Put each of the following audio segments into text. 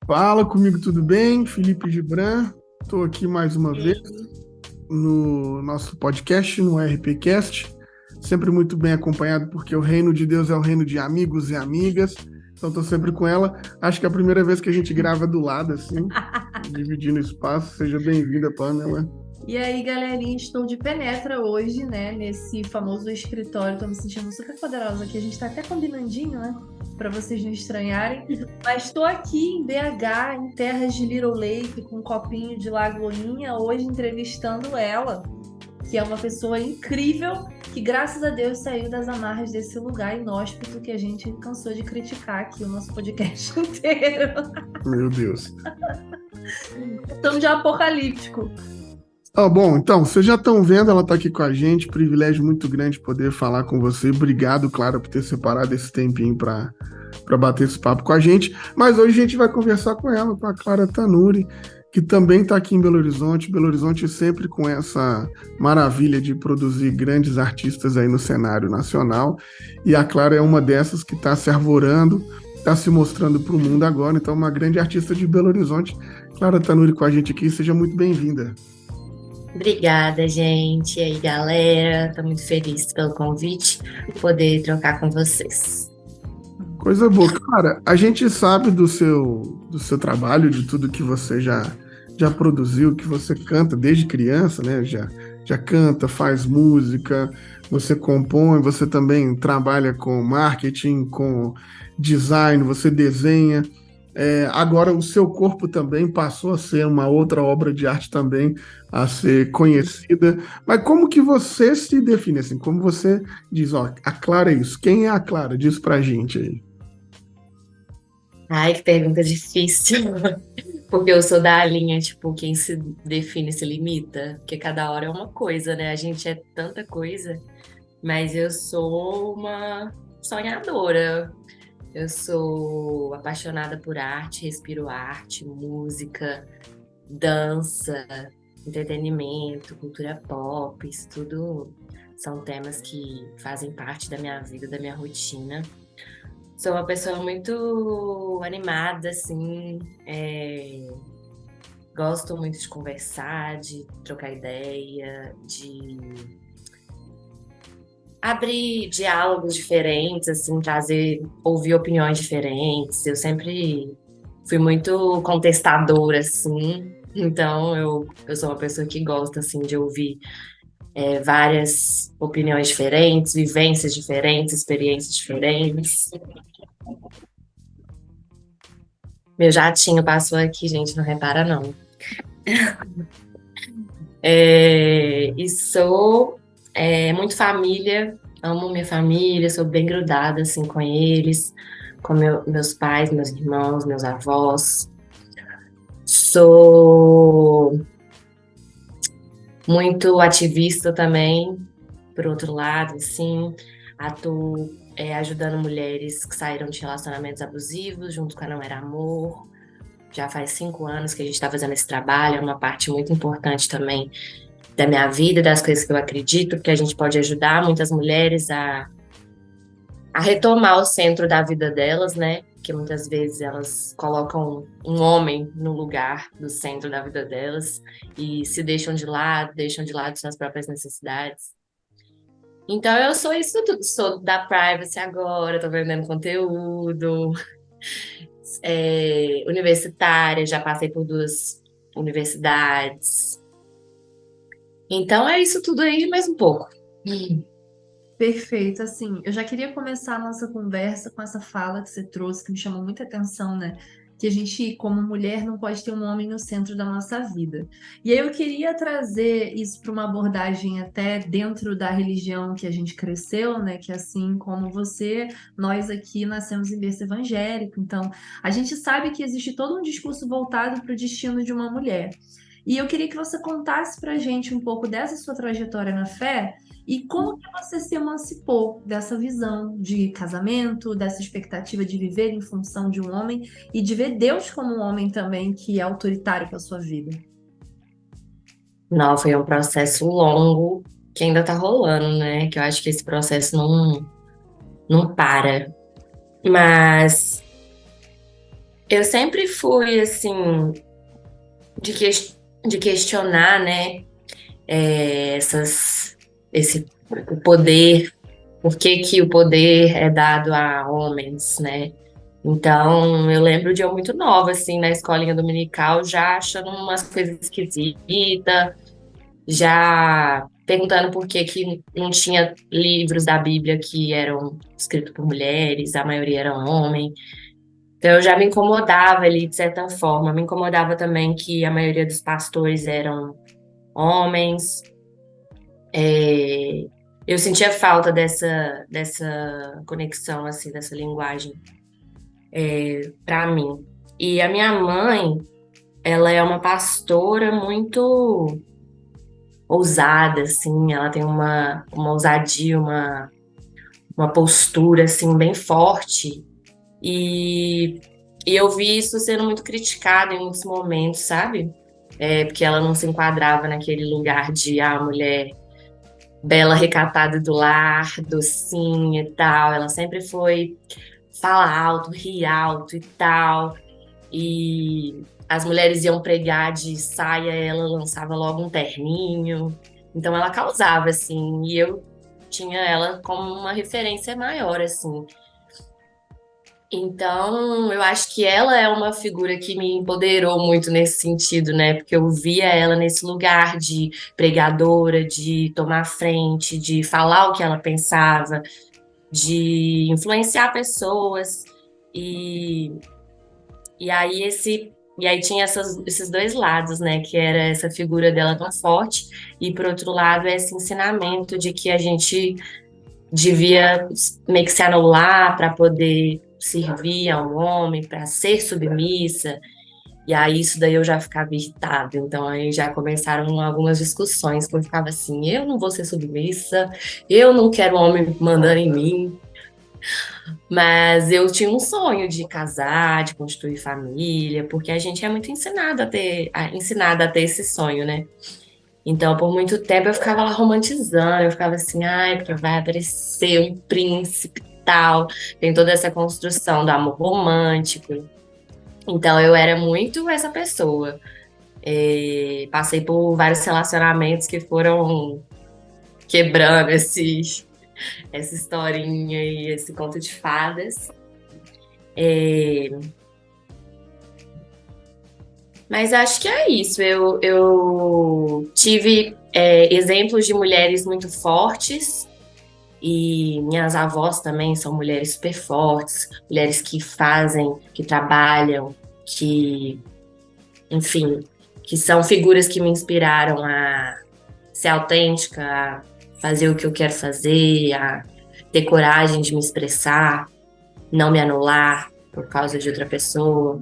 Fala comigo, tudo bem? Felipe Gibran, estou aqui mais uma vez no nosso podcast, no RPCast, sempre muito bem acompanhado, porque o reino de Deus é o reino de amigos e amigas, então estou sempre com ela. Acho que é a primeira vez que a gente grava do lado, assim, dividindo espaço. Seja bem-vinda, Pamela. E aí, galerinha, estou de penetra hoje, né, nesse famoso escritório. Tô me sentindo super poderosa aqui. A gente tá até combinandinho, né, para vocês não estranharem. Mas estou aqui em BH, em terras de Little Lake, com um copinho de Lagoinha, hoje entrevistando ela, que é uma pessoa incrível, que graças a Deus saiu das amarras desse lugar inóspito que a gente cansou de criticar aqui o nosso podcast inteiro. Meu Deus. Estamos de apocalíptico. Bom, então, vocês já estão vendo, ela está aqui com a gente, privilégio muito grande poder falar com você. Obrigado, Clara, por ter separado esse tempinho para bater esse papo com a gente. Mas hoje a gente vai conversar com ela, com a Clara Tanuri, que também está aqui em Belo Horizonte. Belo Horizonte sempre com essa maravilha de produzir grandes artistas aí no cenário nacional. E a Clara é uma dessas que está se arvorando, está se mostrando para o mundo agora. Então, uma grande artista de Belo Horizonte. Clara Tanuri com a gente aqui, seja muito bem-vinda. Obrigada, gente. E aí, galera? Estou muito feliz pelo convite, poder trocar com vocês. Coisa boa. Cara, a gente sabe do seu trabalho, de tudo que você já produziu, que você canta desde criança, né? Já canta, faz música, você compõe, você também trabalha com marketing, com design, você desenha. Agora o seu corpo também passou a ser uma outra obra de arte também a ser conhecida. Mas como que você se define assim? Como você diz, ó, a Clara é isso. Quem é a Clara? Diz pra gente aí. Ai, que pergunta difícil. Porque eu sou da linha, tipo, quem se define se limita. Porque cada hora é uma coisa, né? A gente é tanta coisa. Mas eu sou uma sonhadora. Eu sou apaixonada por arte, respiro arte, música, dança, entretenimento, cultura pop, isso tudo são temas que fazem parte da minha vida, da minha rotina. Sou uma pessoa muito animada, assim, gosto muito de conversar, de trocar ideia, de abrir diálogos diferentes, assim, ouvir opiniões diferentes. Eu sempre fui muito contestadora, assim, então eu sou uma pessoa que gosta, assim, de ouvir várias opiniões diferentes, vivências diferentes, experiências diferentes. Meu jatinho passou aqui, gente, não repara, não. E sou muito família, amo minha família, sou bem grudada, assim, com eles, com meus pais, meus irmãos, meus avós. Sou muito ativista também, por outro lado, assim, atuo ajudando mulheres que saíram de relacionamentos abusivos, junto com a Não Era Amor. Já faz 5 anos que a gente está fazendo esse trabalho, é uma parte muito importante também da minha vida, das coisas que eu acredito, porque a gente pode ajudar muitas mulheres a retomar o centro da vida delas, né? Porque muitas vezes elas colocam um homem no lugar do centro da vida delas e se deixam de lado suas próprias necessidades. Então eu sou isso tudo, sou da privacy agora, tô vendendo conteúdo, universitária, já passei por 2 universidades. Então é isso tudo aí, mais um pouco. Perfeito, assim, eu já queria começar a nossa conversa com essa fala que você trouxe, que me chamou muita atenção, né? Que a gente, como mulher, não pode ter um homem no centro da nossa vida. E aí eu queria trazer isso para uma abordagem até dentro da religião que a gente cresceu, né? Que assim como você, nós aqui nascemos em berço evangélico, então a gente sabe que existe todo um discurso voltado para o destino de uma mulher. E eu queria que você contasse para a gente um pouco dessa sua trajetória na fé e como que você se emancipou dessa visão de casamento, dessa expectativa de viver em função de um homem e de ver Deus como um homem também que é autoritário para a sua vida? Não, foi um processo longo que ainda tá rolando, né? Que eu acho que esse processo não para. Mas Eu sempre fui, assim, de, de questionar, né, o poder, por que que o poder é dado a homens, né? Então, eu lembro de eu muito nova, assim, na escolinha dominical, já achando umas coisas esquisitas, já perguntando por que que não tinha livros da Bíblia que eram escritos por mulheres, a maioria eram homens. Então, eu já me incomodava ali, de certa forma. Me incomodava também que a maioria dos pastores eram homens. É, eu sentia falta dessa conexão, assim, dessa linguagem para mim. E a minha mãe, ela é uma pastora muito ousada, assim, ela tem uma ousadia, uma postura, assim, bem forte. E, e eu vi isso sendo muito criticado em muitos momentos, sabe? Porque ela não se enquadrava naquele lugar de mulher bela, recatada do lar, docinha e tal. Ela sempre foi fala alto, ri alto e tal. E as mulheres iam pregar de saia, ela lançava logo um terninho. Então ela causava, assim, e eu tinha ela como uma referência maior, assim. Então, eu acho que ela é uma figura que me empoderou muito nesse sentido, né? Porque eu via ela nesse lugar de pregadora, de tomar frente, de falar o que ela pensava, de influenciar pessoas. E, e aí tinha esses dois lados, né? Que era essa figura dela tão forte, e por outro lado, esse ensinamento de que a gente devia meio que se anular para poder servir a um homem, para ser submissa. E aí isso daí eu já ficava irritada. Então aí já começaram algumas discussões que eu ficava assim, eu não vou ser submissa, eu não quero um homem mandando em mim. Mas eu tinha um sonho de casar, de construir família, porque a gente é muito ensinada a ter esse sonho, né? Então, por muito tempo eu ficava lá romantizando, eu ficava assim, ai, porque vai aparecer um príncipe e tal. Tem toda essa construção do amor romântico. Então, eu era muito essa pessoa. Passei por vários relacionamentos que foram quebrando essa historinha e esse conto de fadas. É, Mas acho que é isso. Eu tive exemplos de mulheres muito fortes, e minhas avós também são mulheres super fortes, mulheres que fazem, que trabalham, que, enfim, que são figuras que me inspiraram a ser autêntica, a fazer o que eu quero fazer, a ter coragem de me expressar, não me anular por causa de outra pessoa.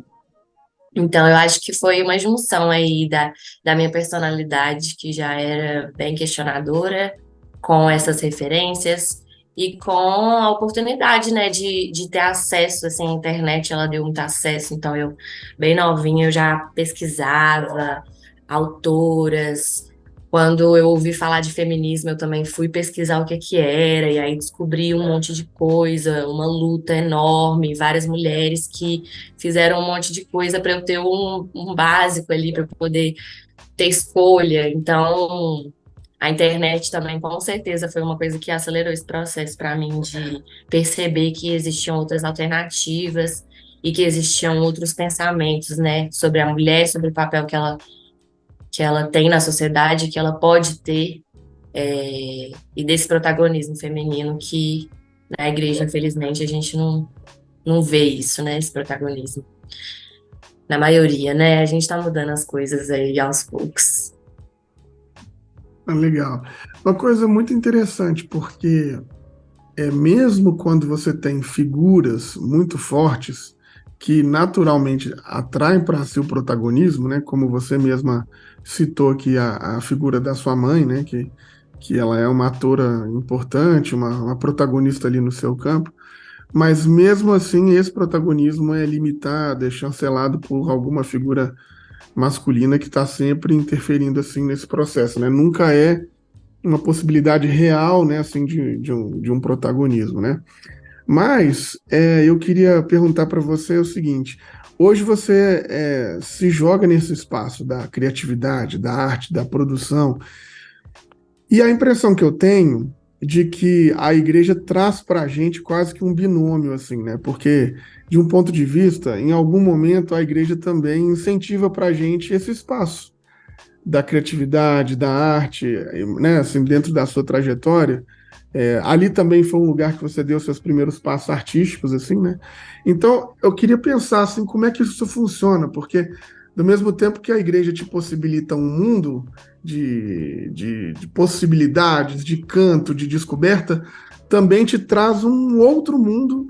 Então, eu acho que foi uma junção aí da minha personalidade, que já era bem questionadora, com essas referências e com a oportunidade, né, de ter acesso, assim, à internet, ela deu muito acesso, então eu, bem novinha, eu já pesquisava autoras. Quando eu ouvi falar de feminismo, eu também fui pesquisar o que que era, e aí descobri um monte de coisa, uma luta enorme, várias mulheres que fizeram um monte de coisa para eu ter um básico ali para poder ter escolha. Então, a internet também, com certeza, foi uma coisa que acelerou esse processo para mim de perceber que existiam outras alternativas e que existiam outros pensamentos, né, sobre a mulher, sobre o papel que ela tem na sociedade, que ela pode ter, e desse protagonismo feminino que na igreja, infelizmente, a gente não vê isso, né, esse protagonismo. Na maioria, né? A gente tá mudando as coisas aí aos poucos. Legal. Uma coisa muito interessante, porque mesmo quando você tem figuras muito fortes que naturalmente atraem para si o protagonismo, né? Como você mesma citou aqui a figura da sua mãe, né? Que ela é uma atora importante, uma protagonista ali no seu campo, mas mesmo assim esse protagonismo é limitado, é chancelado por alguma figura masculina que está sempre interferindo assim nesse processo, né? Nunca é uma possibilidade real, né, assim, de um protagonismo, né? Mas eu queria perguntar para você o seguinte: hoje você se joga nesse espaço da criatividade, da arte, da produção, e a impressão que eu tenho de que a igreja traz para a gente quase que um binômio, assim, né? Porque, de um ponto de vista, em algum momento a igreja também incentiva para a gente esse espaço da criatividade, da arte, né? Assim, dentro da sua trajetória. Ali também foi um lugar que você deu seus primeiros passos artísticos, assim, né? Então, eu queria pensar, assim, como é que isso funciona, porque do mesmo tempo que a igreja te possibilita um mundo de possibilidades, de canto, de descoberta, também te traz um outro mundo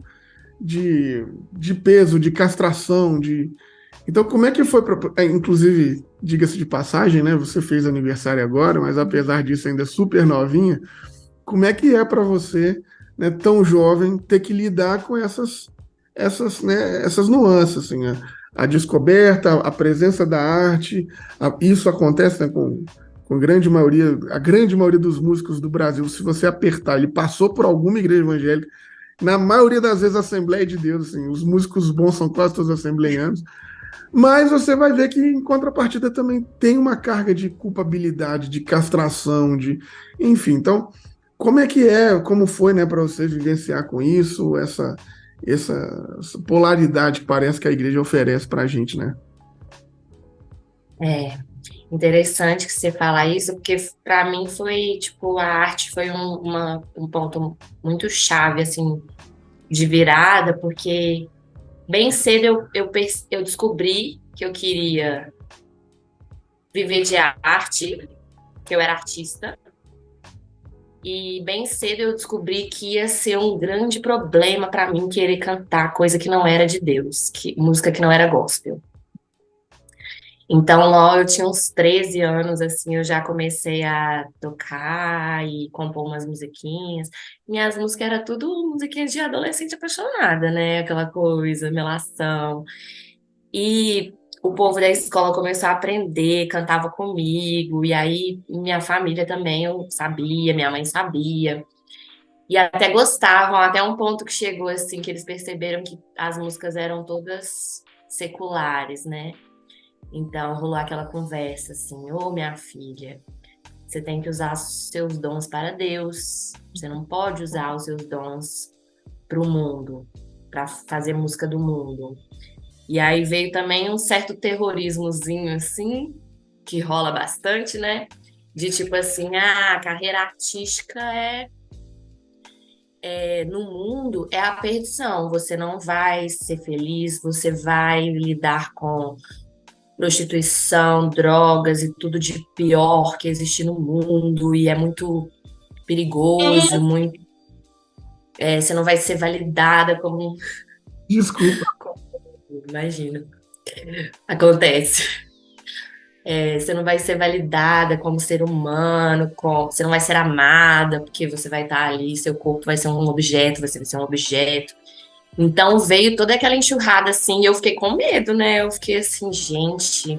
de peso, de castração, de... Então, como é que foi, inclusive, diga-se de passagem, né? Você fez aniversário agora, mas apesar disso ainda é super novinha. Como é que é para você, né, tão jovem, ter que lidar com essas nuances, assim, a descoberta, a presença da arte, isso acontece, né, com a grande maioria dos músicos do Brasil, se você apertar, ele passou por alguma igreja evangélica, na maioria das vezes Assembleia de Deus, assim, os músicos bons são quase todos assembleianos, mas você vai ver que em contrapartida também tem uma carga de culpabilidade, de castração, enfim, então como foi, né, para você vivenciar com isso, essa polaridade que parece que a igreja oferece para a gente, né? É interessante que você falar isso, porque para mim foi, tipo, a arte foi um ponto muito chave, assim, de virada, porque bem cedo eu descobri que eu queria viver de arte, que eu era artista, e bem cedo eu descobri que ia ser um grande problema para mim querer cantar coisa que não era de Deus, música que não era gospel. Então, lá eu tinha uns 13 anos, assim, eu já comecei a tocar e compor umas musiquinhas. Minhas músicas eram tudo musiquinhas de adolescente apaixonada, né? Aquela coisa, melação. E o povo da escola começou a aprender, cantava comigo, e aí minha família também eu sabia, minha mãe sabia. E até gostavam, até um ponto que chegou assim, que eles perceberam que as músicas eram todas seculares, né? Então rolou aquela conversa assim: ô minha filha, você tem que usar os seus dons para Deus, você não pode usar os seus dons para o mundo, para fazer música do mundo. E aí veio também um certo terrorismozinho assim, que rola bastante, né? De tipo assim, a carreira artística no mundo é a perdição. Você não vai ser feliz, você vai lidar com prostituição, drogas e tudo de pior que existe no mundo, e é muito perigoso, muito, você não vai ser validada como... Desculpa. Imagina, acontece. Você não vai ser validada como ser humano, você não vai ser amada, porque você vai estar ali, seu corpo vai ser um objeto, você vai ser um objeto. Então veio toda aquela enxurrada assim, e eu fiquei com medo, né? Eu fiquei assim, gente,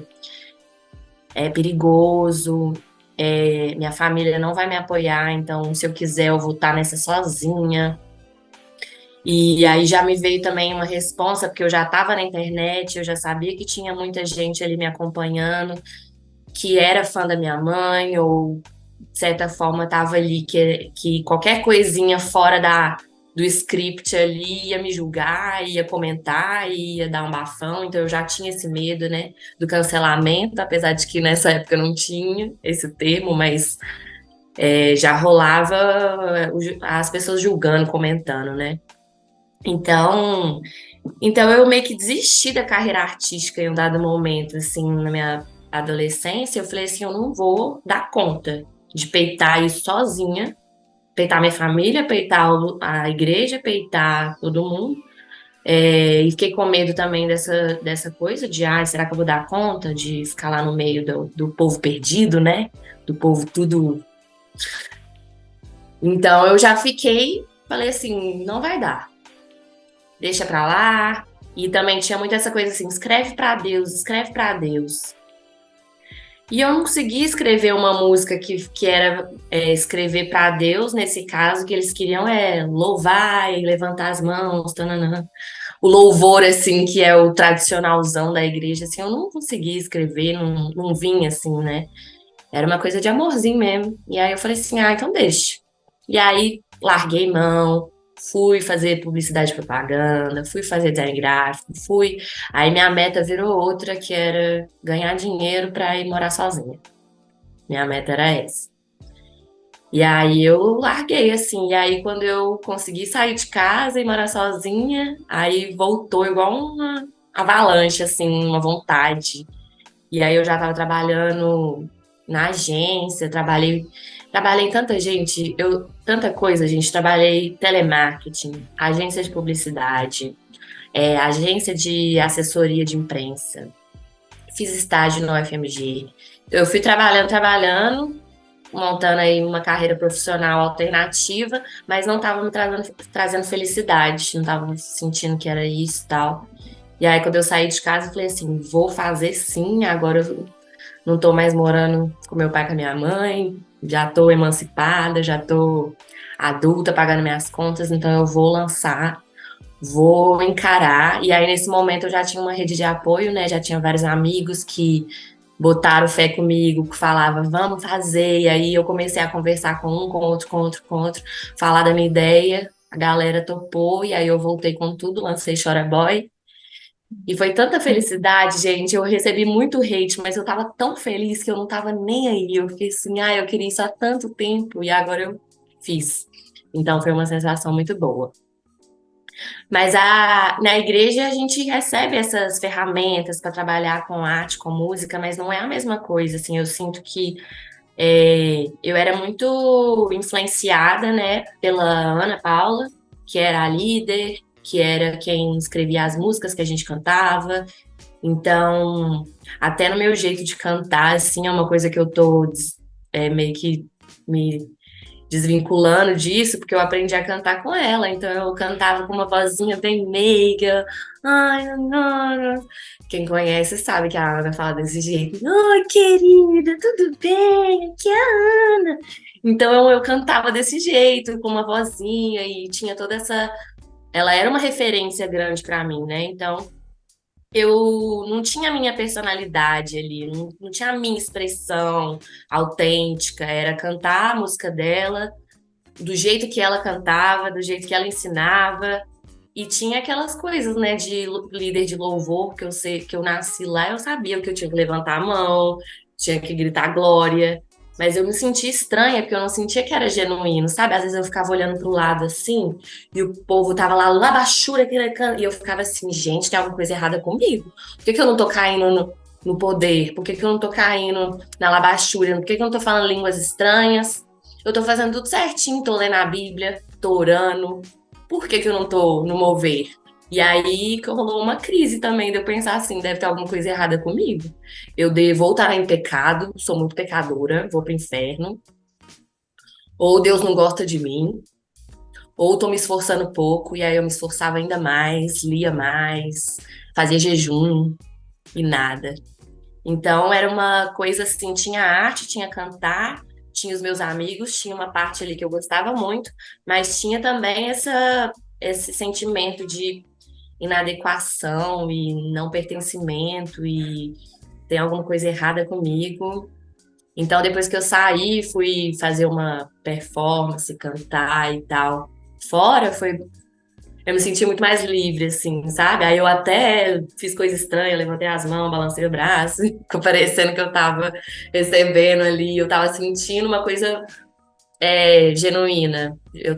é perigoso, minha família não vai me apoiar, então se eu quiser eu vou estar nessa sozinha. E aí já me veio também uma responsa, porque eu já estava na internet, eu já sabia que tinha muita gente ali me acompanhando, que era fã da minha mãe, ou de certa forma estava ali, que qualquer coisinha fora do script ali ia me julgar, ia comentar, ia dar um bafão, então eu já tinha esse medo, né, do cancelamento, apesar de que nessa época não tinha esse termo, mas já rolava as pessoas julgando, comentando, né. Então eu meio que desisti da carreira artística em um dado momento, assim, na minha adolescência. Eu falei assim, eu não vou dar conta de peitar isso sozinha, peitar minha família, peitar a igreja, peitar todo mundo. E fiquei com medo também dessa coisa de, será que eu vou dar conta de ficar lá no meio do povo perdido, né? Do povo tudo. Então eu já falei assim, não vai dar. Deixa pra lá. E também tinha muito essa coisa assim, escreve pra Deus, escreve pra Deus. E eu não consegui escrever uma música que era escrever para Deus, nesse caso, que eles queriam louvar e levantar as mãos, tananã. O louvor, assim, que é o tradicionalzão da igreja, assim, eu não consegui escrever, não vinha, assim, né? Era uma coisa de amorzinho mesmo. E aí eu falei assim, então deixa. E aí larguei mão, fui fazer publicidade e propaganda, fui fazer design gráfico, fui. Aí minha meta virou outra, que era ganhar dinheiro para ir morar sozinha. Minha meta era essa. E aí eu larguei, assim. E aí quando eu consegui sair de casa e morar sozinha, aí voltou igual uma avalanche, assim, uma vontade. E aí eu já estava trabalhando na agência, trabalhei em tanta gente, tanta coisa, gente. Trabalhei telemarketing, agência de publicidade, agência de assessoria de imprensa. Fiz estágio no UFMG. Eu fui trabalhando, montando aí uma carreira profissional alternativa, mas não estava me trazendo felicidade, não estava sentindo que era isso e tal. E aí, quando eu saí de casa, eu falei assim, vou fazer sim, agora eu não tô mais morando com meu pai e com a minha mãe, já tô emancipada, já tô adulta, pagando minhas contas, então eu vou lançar, vou encarar. E aí, nesse momento, eu já tinha uma rede de apoio, né? Já tinha vários amigos que botaram fé comigo, que falava, vamos fazer. E aí eu comecei a conversar com um, com outro, falar da minha ideia. A galera topou, e aí eu voltei com tudo, lancei Chora Boy. E foi tanta felicidade, gente. Eu recebi muito hate, mas eu tava tão feliz que eu não tava nem aí. Eu fiquei assim, eu queria isso há tanto tempo e agora eu fiz. Então foi uma sensação muito boa. Mas na igreja a gente recebe essas ferramentas para trabalhar com arte, com música, mas não é a mesma coisa. Assim, eu sinto que eu era muito influenciada, né, pela Ana Paula, que era a líder, que era quem escrevia as músicas que a gente cantava. Então, até no meu jeito de cantar, assim, é uma coisa que eu tô meio que me desvinculando disso, porque eu aprendi a cantar com ela. Então, eu cantava com uma vozinha bem meiga. Ai, Ana. Quem conhece sabe que a Ana fala desse jeito. Oi, querida, tudo bem? Aqui é a Ana. Então, eu cantava desse jeito, com uma vozinha, e tinha toda essa. Ela era uma referência grande para mim, né? Então, eu não tinha a minha personalidade ali, não tinha a minha expressão autêntica, era cantar a música dela, do jeito que ela cantava, do jeito que ela ensinava, e tinha aquelas coisas, né, de líder de louvor, que eu sei que eu nasci lá, eu sabia que eu tinha que levantar a mão, tinha que gritar glória, mas eu me sentia estranha, porque eu não sentia que era genuíno, sabe? Às vezes eu ficava olhando pro lado assim, e o povo tava lá, labachura, e eu ficava assim, gente, tem alguma coisa errada comigo? Por que que eu não tô caindo no poder? Por que que eu não tô caindo na labachura? Por que que eu não tô falando línguas estranhas? Eu tô fazendo tudo certinho, tô lendo a Bíblia, tô orando. Por que que eu não tô no mover? E aí que rolou uma crise também, de eu pensar assim, deve ter alguma coisa errada comigo. Eu devo estar em pecado, sou muito pecadora, vou pro inferno. Ou Deus não gosta de mim, ou tô me esforçando pouco, e aí eu me esforçava ainda mais, lia mais, fazia jejum e nada. Então era uma coisa assim, tinha arte, tinha cantar, tinha os meus amigos, tinha uma parte ali que eu gostava muito, mas tinha também esse sentimento de inadequação e não pertencimento e tem alguma coisa errada comigo. Então, depois que eu saí, fui fazer uma performance, cantar e tal. Fora, eu me senti muito mais livre, assim, sabe? Aí eu até fiz coisa estranha, levantei as mãos, balancei o braço, ficou parecendo que eu tava recebendo ali, eu tava sentindo uma coisa genuína. Eu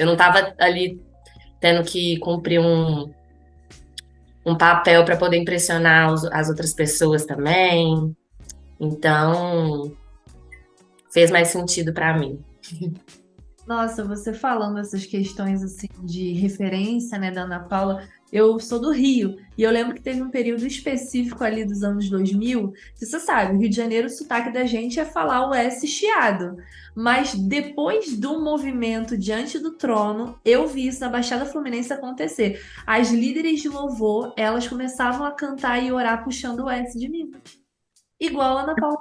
não tava ali tendo que cumprir um papel para poder impressionar as outras pessoas também. Então, fez mais sentido para mim. Nossa, você falando essas questões assim de referência, né, da Ana Paula, eu sou do Rio e eu lembro que teve um período específico ali dos anos 2000, que você sabe, o Rio de Janeiro, o sotaque da gente é falar o S chiado, mas depois do movimento Diante do Trono, eu vi isso na Baixada Fluminense acontecer. As líderes de louvor, elas começavam a cantar e orar puxando o S de mim. igual a Ana Paula,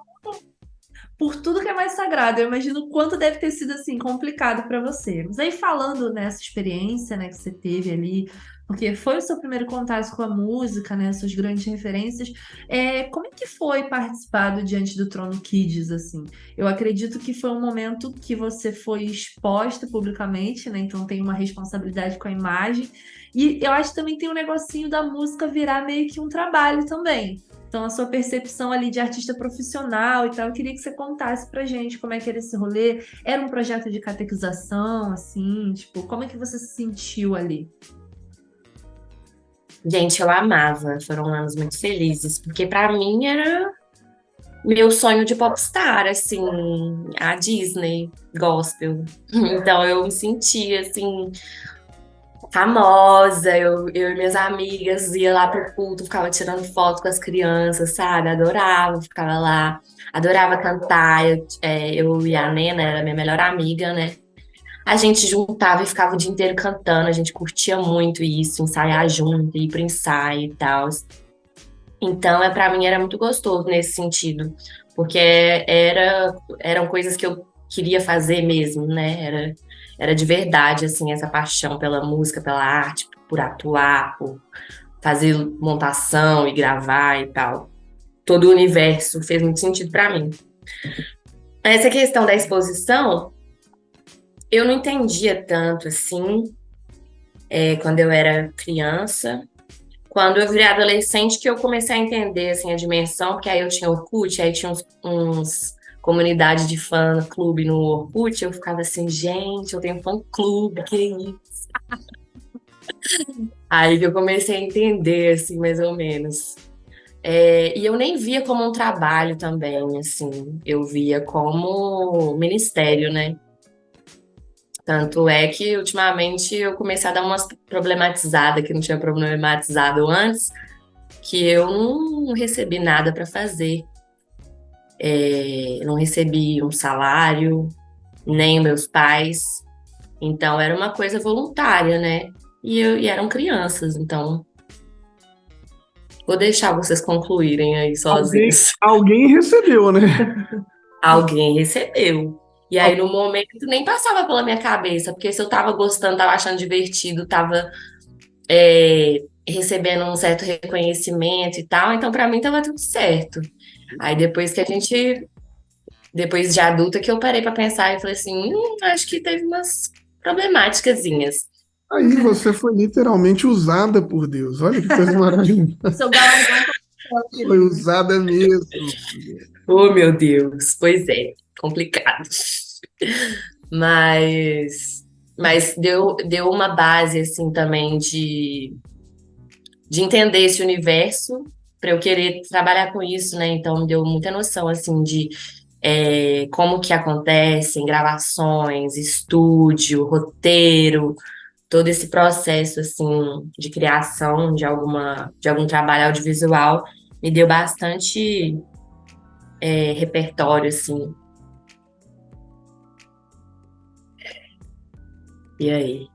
por tudo que é mais sagrado. Eu imagino o quanto deve ter sido assim complicado para você. Mas aí falando nessa experiência, né, que você teve ali, porque foi o seu primeiro contato com a música, né, suas grandes referências, como é que foi participar do Diante do Trono Kids, assim? Eu acredito que foi um momento que você foi exposta publicamente, né, então tem uma responsabilidade com a imagem, e eu acho que também tem um negocinho da música virar meio que um trabalho também. Então, a sua percepção ali de artista profissional e tal, eu queria que você contasse pra gente como é que era esse rolê. Era um projeto de catequização, assim, tipo, como é que você se sentiu ali? Gente, eu amava, foram anos muito felizes, porque pra mim era meu sonho de popstar, assim, a Disney gospel. Então eu me sentia, assim, famosa, eu e minhas amigas ia lá pro culto, ficava tirando foto com as crianças, sabe? Adorava, ficava lá, adorava cantar. Eu e a Nena, era minha melhor amiga, né? A gente juntava e ficava o dia inteiro cantando, a gente curtia muito isso, ensaiar junto, ir pro ensaio e tal. Então, para mim era muito gostoso nesse sentido, porque eram coisas que eu queria fazer mesmo, né? Era de verdade, assim, essa paixão pela música, pela arte, por atuar, por fazer montação e gravar e tal. Todo o universo fez muito sentido para mim. Essa questão da exposição, eu não entendia tanto, assim, quando eu era criança. Quando eu virei adolescente, que eu comecei a entender assim, a dimensão, porque aí eu tinha Orkut, aí tinha uns comunidade de fã-clube no Orkut, eu ficava assim, gente, eu tenho fã-clube, que isso? Aí que eu comecei a entender, assim, mais ou menos. E eu nem via como um trabalho também, assim, eu via como ministério, né? Tanto é que, ultimamente, eu comecei a dar umas problematizadas que não tinha problematizado antes, que eu não recebi nada para fazer. Eu não recebi um salário, nem meus pais. Então, era uma coisa voluntária, né? E eram crianças, então vou deixar vocês concluírem aí Alguém, sozinhos. alguém recebeu, né? Alguém recebeu. E aí, no momento, nem passava pela minha cabeça, porque se eu tava gostando, tava achando divertido, tava recebendo um certo reconhecimento e tal, então pra mim tava tudo certo. Aí depois de adulta, que eu parei pra pensar e falei assim, acho que teve umas problemáticazinhas. Aí você foi literalmente usada por Deus. Olha que coisa maravilhosa. Seu galardão Foi usada mesmo. Oh, meu Deus, pois é, complicado. Mas, mas deu uma base, assim, também de entender esse universo para eu querer trabalhar com isso, né? Então, me deu muita noção, assim, de como que acontecem gravações, estúdio, roteiro, todo esse processo, assim, de criação de algum trabalho audiovisual, me deu bastante repertório, assim. E aí?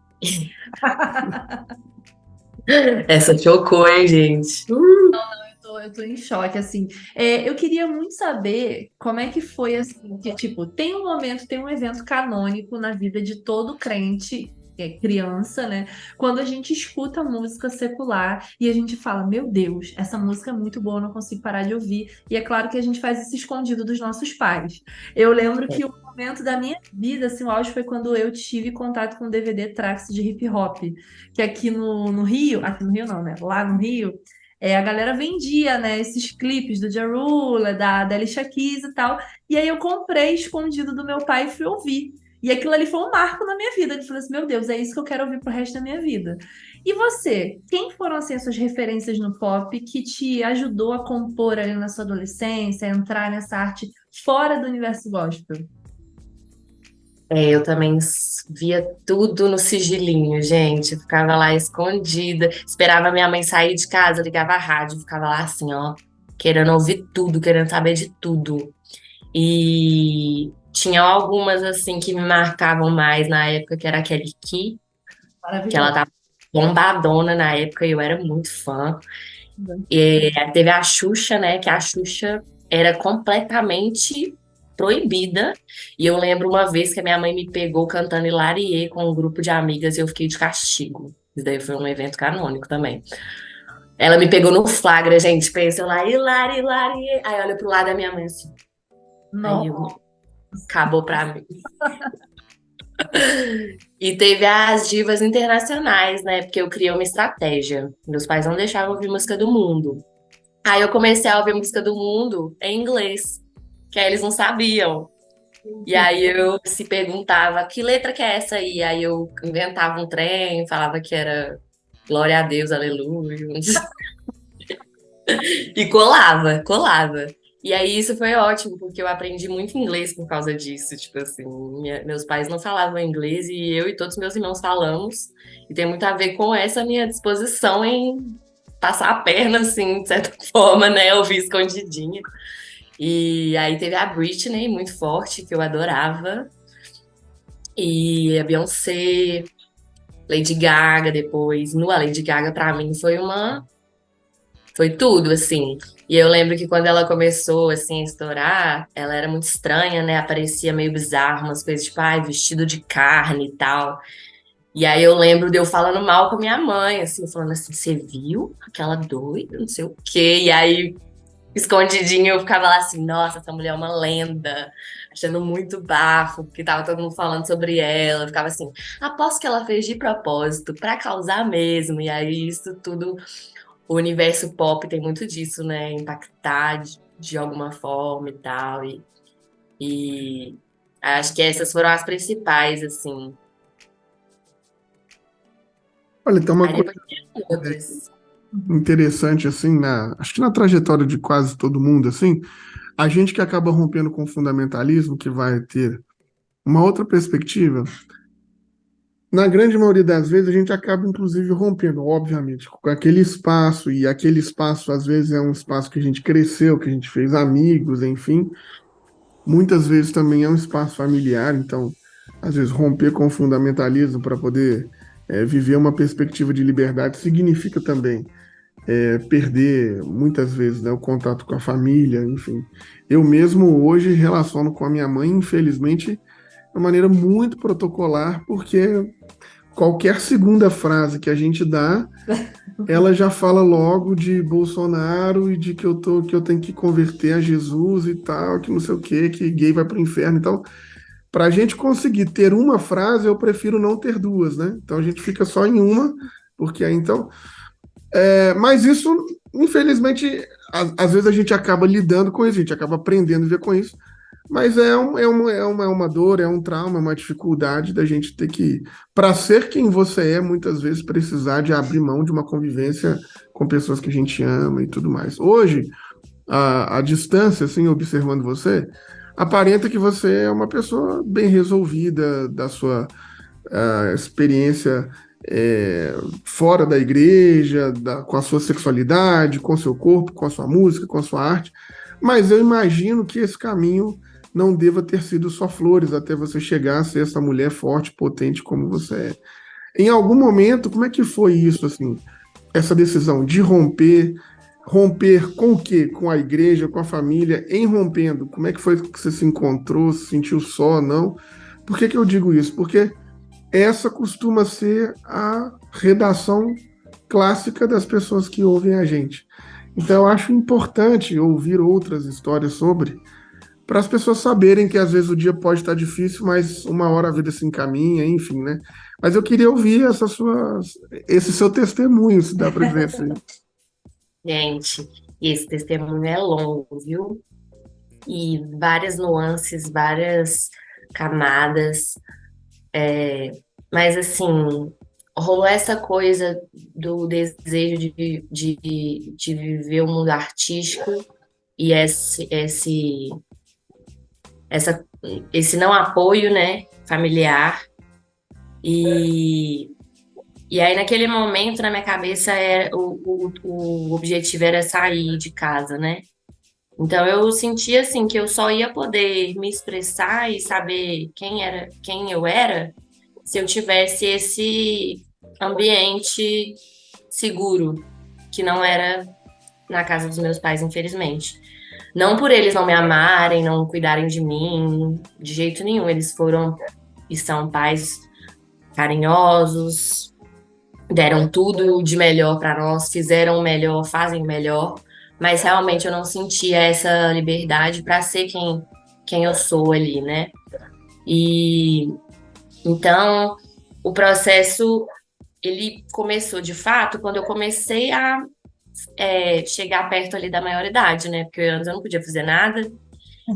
Essa chocou, hein, gente? Eu tô em choque, assim. Eu queria muito saber como é que foi, assim, que, tipo, tem um momento, tem um evento canônico na vida de todo crente, criança, né? Quando a gente escuta música secular e a gente fala, meu Deus, essa música é muito boa, eu não consigo parar de ouvir. E é claro que a gente faz isso escondido dos nossos pais. Eu lembro que o momento da minha vida, assim, o auge foi quando eu tive contato com o DVD Trax de hip hop, que aqui no Rio não, né? Lá no Rio, a galera vendia, né, esses clipes do Ja Rule, da Alicia Keys e tal. E aí eu comprei escondido do meu pai e fui ouvir. E aquilo ali foi um marco na minha vida. Eu falei assim, meu Deus, é isso que eu quero ouvir pro resto da minha vida. E você, quem foram assim, as suas referências no pop que te ajudou a compor ali na sua adolescência, a entrar nessa arte fora do universo gospel? Eu também via tudo no sigilinho, gente. Eu ficava lá escondida, esperava minha mãe sair de casa, ligava a rádio, ficava lá assim, ó, querendo ouvir tudo, querendo saber de tudo. E tinha algumas assim que me marcavam mais na época, que era a Kelly Key, que ela Maravilhoso. tava bombadona na época e eu era muito fã. E teve a Xuxa, né? Que a Xuxa era completamente proibida. E eu lembro uma vez que a minha mãe me pegou cantando Hilarie com um grupo de amigas e eu fiquei de castigo. Isso daí foi um evento canônico também. Ela me pegou no flagra, gente. Pensa lá, Hilarie, Hilarie. Aí olha pro lado da minha mãe assim. Aí eu, Nossa. acabou pra mim. E teve as divas internacionais, né? Porque eu criei uma estratégia. Meus pais não deixavam ouvir música do mundo. Aí eu comecei a ouvir música do mundo em inglês, que aí eles não sabiam. E aí eu se perguntava, que letra que é essa aí? Aí eu inventava um trem, falava que era Glória a Deus, Aleluia. E colava, colava. E aí isso foi ótimo, porque eu aprendi muito inglês por causa disso. Tipo assim, meus pais não falavam inglês e eu e todos meus irmãos falamos. E tem muito a ver com essa minha disposição em passar a perna, assim, de certa forma, né? Ouvir escondidinha. E aí teve a Britney, muito forte, que eu adorava. E a Beyoncé, Lady Gaga depois. A Lady Gaga pra mim foi tudo, assim. E eu lembro que quando ela começou, assim, a estourar, ela era muito estranha, né? Aparecia meio bizarro, umas coisas tipo, ai, vestido de carne e tal. E aí eu lembro de eu falando mal com a minha mãe, assim, falando assim, você viu aquela doida, não sei o quê. E aí, escondidinho, eu ficava lá assim, nossa, essa mulher é uma lenda. Achando muito bafo, porque tava todo mundo falando sobre ela. Eu ficava assim, aposto que ela fez de propósito, pra causar mesmo. E aí, isso tudo o universo pop tem muito disso, né? Impactar de alguma forma e tal. E acho que essas foram as principais, assim. Olha, tem uma Aí coisa depois tem outras. interessante, assim, acho que na trajetória de quase todo mundo, assim, a gente que acaba rompendo com o fundamentalismo, que vai ter uma outra perspectiva, na grande maioria das vezes a gente acaba, inclusive, rompendo, obviamente, com aquele espaço, e aquele espaço, às vezes, é um espaço que a gente cresceu, que a gente fez amigos, enfim. Muitas vezes também é um espaço familiar, então, às vezes, romper com o fundamentalismo para poder viver uma perspectiva de liberdade significa também perder, muitas vezes, né, o contato com a família, enfim. Eu mesmo hoje relaciono com a minha mãe, infelizmente, de uma maneira muito protocolar, porque qualquer segunda frase que a gente dá, ela já fala logo de Bolsonaro e de que eu tenho que converter a Jesus e tal, que não sei o quê, que gay vai para o inferno. Então, para a gente conseguir ter uma frase, eu prefiro não ter duas, né? Então a gente fica só em uma, porque aí então. Mas isso, infelizmente, às vezes a gente acaba lidando com isso, a gente acaba aprendendo a viver com isso. Mas é uma dor, é um trauma, é uma dificuldade da gente ter que, para ser quem você é, muitas vezes precisar de abrir mão de uma convivência com pessoas que a gente ama e tudo mais. Hoje, a distância, assim, observando você, aparenta que você é uma pessoa bem resolvida da sua experiência fora da igreja, com a sua sexualidade, com o seu corpo, com a sua música, com a sua arte. Mas eu imagino que esse caminho não deva ter sido só flores até você chegar a ser essa mulher forte, potente como você é. Em algum momento, como é que foi isso, assim, essa decisão de romper? Romper com o quê? Com a igreja, com a família, em rompendo, como é que foi que você se encontrou, se sentiu só, não? Por que que eu digo isso? Porque essa costuma ser a redação clássica das pessoas que ouvem a gente. Então, eu acho importante ouvir outras histórias sobre, para as pessoas saberem que às vezes o dia pode estar difícil, mas uma hora a vida se encaminha, enfim, né? Mas eu queria ouvir esse seu testemunho, se dá para dizer assim. Gente, esse testemunho é longo, viu? E várias nuances, várias camadas. Mas assim, rolou essa coisa do desejo de viver o mundo artístico e essa, esse não apoio, né, familiar. E, e aí, naquele momento, na minha cabeça, o objetivo era sair de casa, né? Então eu sentia assim que eu só ia poder me expressar e saber quem eu era se eu tivesse esse ambiente seguro, que não era na casa dos meus pais, infelizmente. Não por eles não me amarem, não cuidarem de mim, de jeito nenhum. Eles foram e são pais carinhosos, deram tudo de melhor para nós, fizeram o melhor, fazem o melhor, mas realmente eu não sentia essa liberdade para ser quem eu sou ali, né? E então o processo ele começou de fato quando eu comecei a chegar perto ali da maioridade, né? Porque antes eu não podia fazer nada.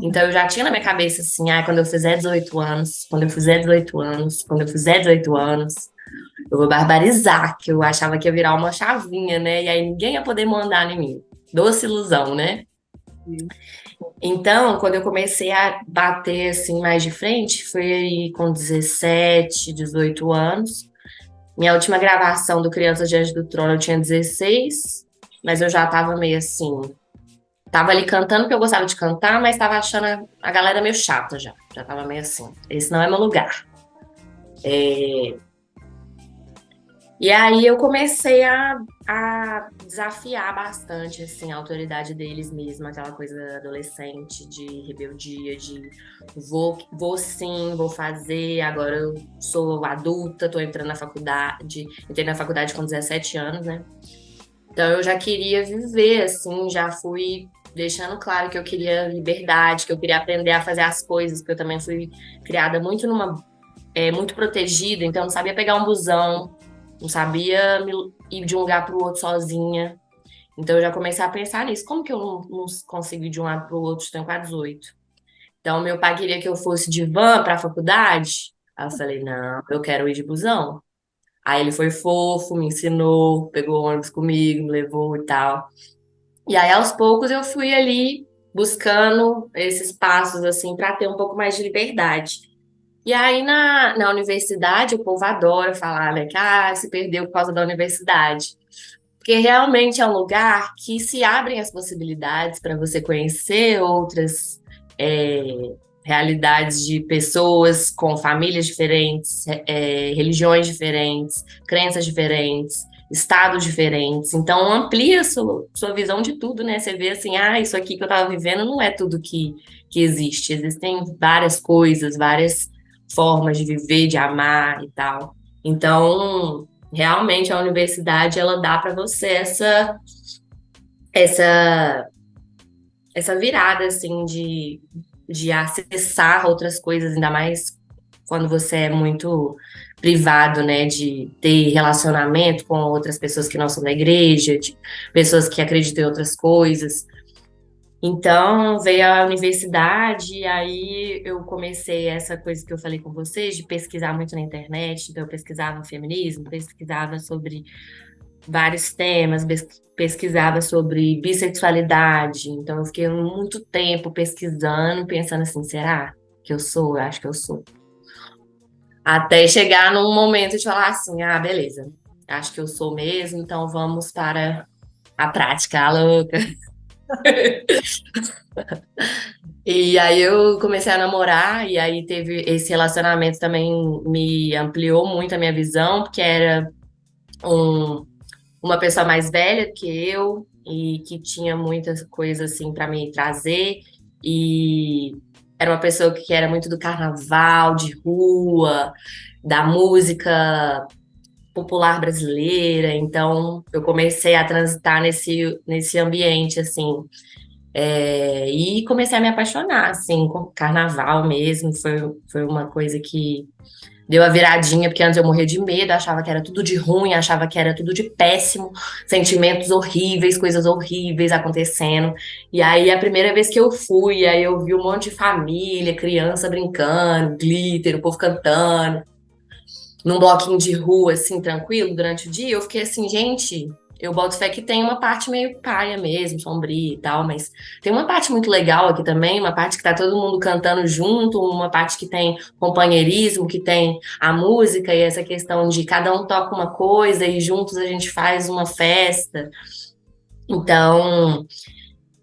Então eu já tinha na minha cabeça assim, quando eu fizer 18 anos, quando eu fizer 18 anos, quando eu fizer 18 anos, eu vou barbarizar, que eu achava que ia virar uma chavinha, né? E aí ninguém ia poder mandar em mim. Doce ilusão, né? Então, quando eu comecei a bater assim mais de frente, foi aí com 17, 18 anos. Minha última gravação do Crianças Diante do Trono eu tinha 16, mas eu já tava meio assim. Tava ali cantando porque eu gostava de cantar, mas tava achando a galera meio chata já. Já tava meio assim. Esse não é meu lugar. E aí eu comecei a desafiar bastante, assim, a autoridade deles mesmo, aquela coisa adolescente, de rebeldia, de vou sim, vou fazer, agora eu sou adulta, tô entrando na faculdade, entrei na faculdade com 17 anos, né? Então eu já queria viver, assim, já fui deixando claro que eu queria liberdade, que eu queria aprender a fazer as coisas, porque eu também fui criada muito protegida, então eu não sabia pegar um busão, não sabia ir de um lugar para o outro sozinha. Então eu já comecei a pensar nisso. Como que eu não consigo ir de um lado para o outro? Tenho quase 18. Então meu pai queria que eu fosse de van para a faculdade. Aí eu falei, não, eu quero ir de busão. Aí ele foi fofo, me ensinou, pegou o ônibus comigo, me levou e tal. E aí aos poucos eu fui ali buscando esses passos assim para ter um pouco mais de liberdade. E aí, na universidade, o povo adora falar, né, que se perdeu por causa da universidade. Porque realmente é um lugar que se abrem as possibilidades para você conhecer outras é, realidades de pessoas com famílias diferentes, religiões diferentes, crenças diferentes, estados diferentes. Então, amplia a sua visão de tudo, né? Você vê assim, isso aqui que eu estava vivendo não é tudo que existe. Existem várias coisas, várias formas de viver, de amar e tal. Então, realmente a universidade ela dá para você essa essa virada assim de acessar outras coisas, ainda mais quando você é muito privado, né, de ter relacionamento com outras pessoas que não são da igreja, de pessoas que acreditam em outras coisas. Então, veio a universidade, e aí eu comecei essa coisa que eu falei com vocês, de pesquisar muito na internet. Então, eu pesquisava feminismo, pesquisava sobre vários temas, pesquisava sobre bissexualidade. Então, eu fiquei muito tempo pesquisando, pensando assim, será que eu sou? Eu acho que eu sou. Até chegar num momento de falar assim, beleza, acho que eu sou mesmo, então vamos para a prática, louca. E aí eu comecei a namorar, e aí teve esse relacionamento também me ampliou muito a minha visão, porque era um, uma pessoa mais velha do que eu e que tinha muitas coisas assim para me trazer, e era uma pessoa que era muito do carnaval, de rua, da música popular brasileira, então eu comecei a transitar nesse ambiente assim. E comecei a me apaixonar, assim, com carnaval mesmo. Foi uma coisa que deu a viradinha, porque antes eu morria de medo, achava que era tudo de ruim, achava que era tudo de péssimo, sentimentos horríveis, coisas horríveis acontecendo. E aí, a primeira vez que eu fui, aí eu vi um monte de família, criança brincando, glitter, o povo cantando, num bloquinho de rua, assim, tranquilo, durante o dia. Eu fiquei assim, gente. Eu boto fé que tem uma parte meio paia mesmo, sombria e tal, mas tem uma parte muito legal aqui também, uma parte que tá todo mundo cantando junto, uma parte que tem companheirismo, que tem a música e essa questão de cada um toca uma coisa e juntos a gente faz uma festa. Então,